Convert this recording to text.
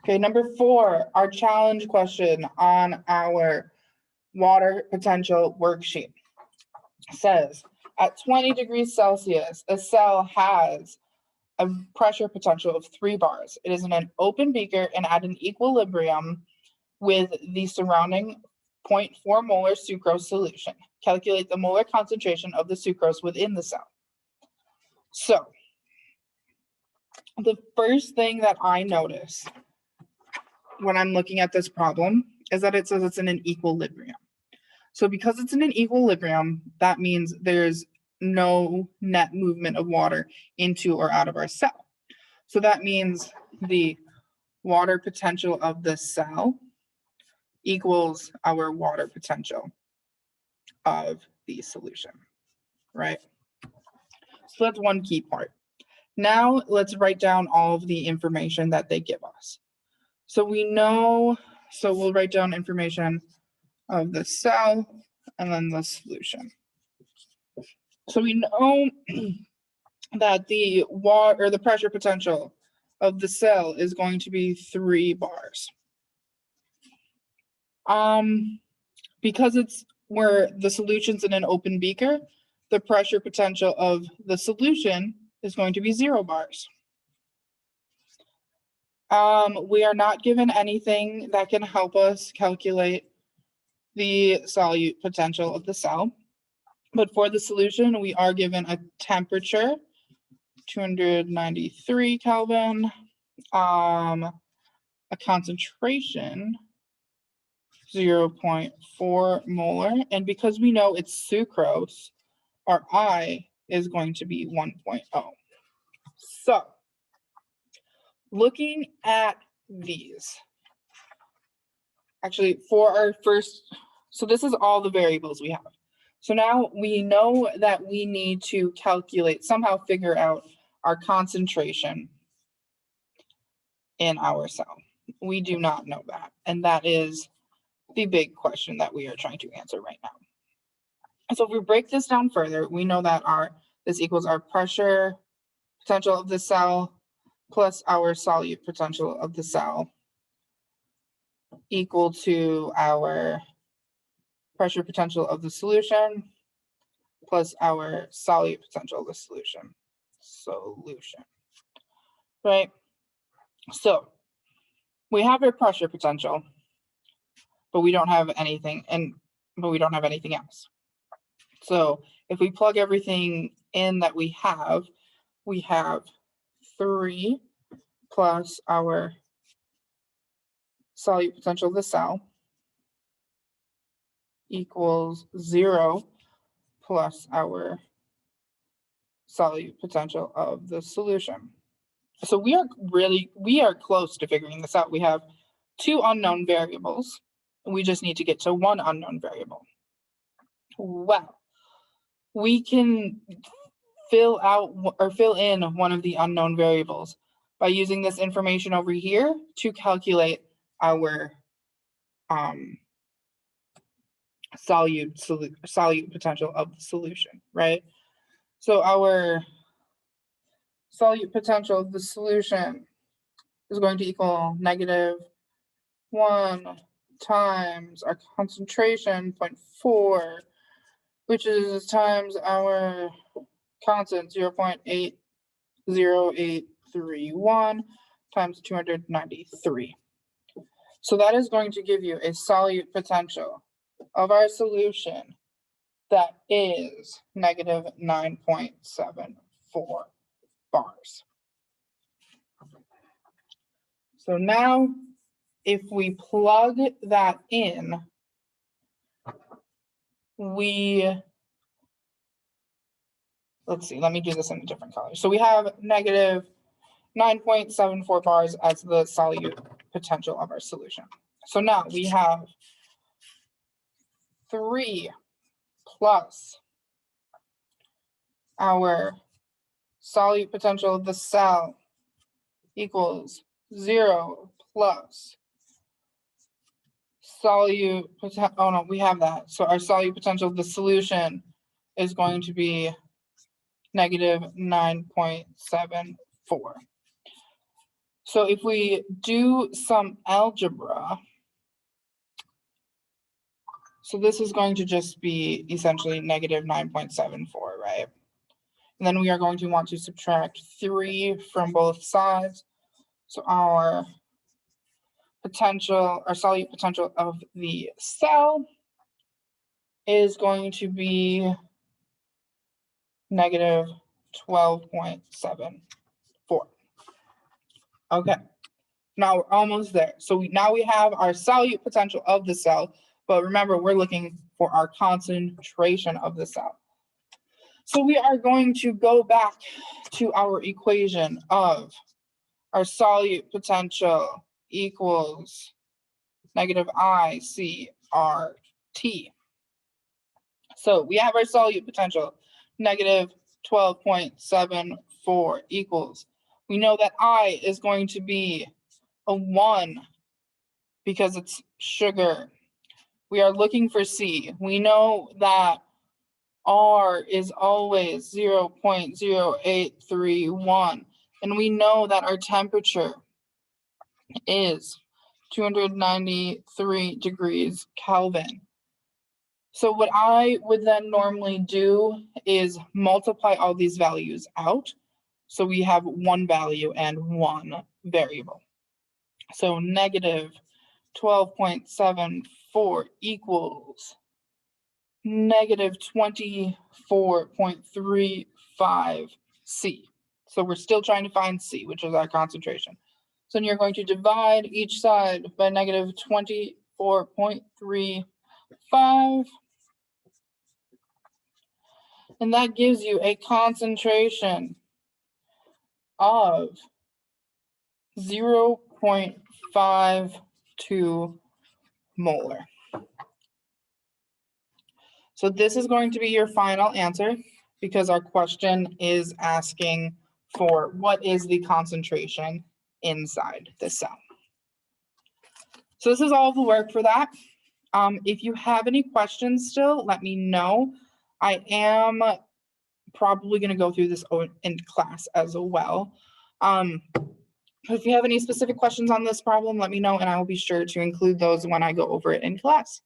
Okay, number 4, our challenge question on our water potential worksheet says, at 20 degrees Celsius, a cell has a pressure potential of 3 bars. It is in an open beaker and at an equilibrium with the surrounding 0.4 molar sucrose solution. Calculate the molar concentration of the sucrose within the cell. So, the first thing that I notice when I'm looking at this problem is that it says it's in an equilibrium. So because it's in an equilibrium, that means there's no net movement of water into or out of our cell. So that means the water potential of the cell equals our water potential of the solution, right? So that's one key part. Now let's write down all of the information that they give us. So we know, so we'll write down information of the cell and then the solution. So we know that the water or the pressure potential of the cell is going to be 3 bars. Because it's where the solution's in an open beaker, the pressure potential of the solution is going to be 0 bars. We are not given anything that can help us calculate the solute potential of the cell. But for the solution, we are given a temperature, 293 Kelvin, a concentration, 0.4 molar. And because we know it's sucrose, our I is going to be 1.0. So, looking at these, actually for our first, so this is all the variables we have. So now we know that we need to calculate, somehow figure out our concentration in our cell. We do not know that. And that is the big question that we are trying to answer right now. So if we break this down further, we know that this equals our pressure potential of the cell plus our solute potential of the cell equal to our pressure potential of the solution plus our solute potential of the solution. Right? So we have our pressure potential, but we don't have anything, but we don't have anything else. So if we plug everything in that we have 3 plus our solute potential of the cell equals 0 plus our solute potential of the solution. So we are close to figuring this out. We have 2 unknown variables. We just need to get to 1 unknown variable. Well, we can fill in one of the unknown variables by using this information over here to calculate our solute potential of the solution, right? So our solute potential of the solution is going to equal -1 times our concentration, 0.4, which is times our constant, 0.80831 times 293. So that is going to give you a solute potential of our solution that is -9.74 bars. So now, if we plug that in, let's see, let me do this in a different color. So we have -9.74 bars as the solute potential of our solution. So now we have 3 plus our solute potential of the cell equals 0 plus solute potential, oh no, we have that. So our solute potential of the solution is going to be -9.74. So if we do some algebra, so this is going to just be essentially negative 9.74, right? And then we are going to want to subtract 3 from both sides. So our potential, our solute potential of the cell is going to be negative 12.74. Okay, now we're almost there. So now we have our solute potential of the cell, but remember, we're looking for our concentration of the cell. So we are going to go back to our equation of our solute potential equals negative iCRT. So we have our solute potential, negative 12.74 equals. We know that I is going to be a 1 because it's sugar. We are looking for C. We know that R is always 0.0831. And we know that our temperature is 293 degrees Kelvin. So what I would then normally do is multiply all these values out. So we have one value and one variable. So negative 12.74 equals negative 24.35 C. So we're still trying to find C, which is our concentration. So you're going to divide each side by negative 24.35. And that gives you a concentration of 0.52 molar. So this is going to be your final answer because our question is asking for what is the concentration inside the cell. So this is all the work for that. If you have any questions still, let me know. I am probably going to go through this in class as well. If you have any specific questions on this problem, let me know and I will be sure to include those when I go over it in class.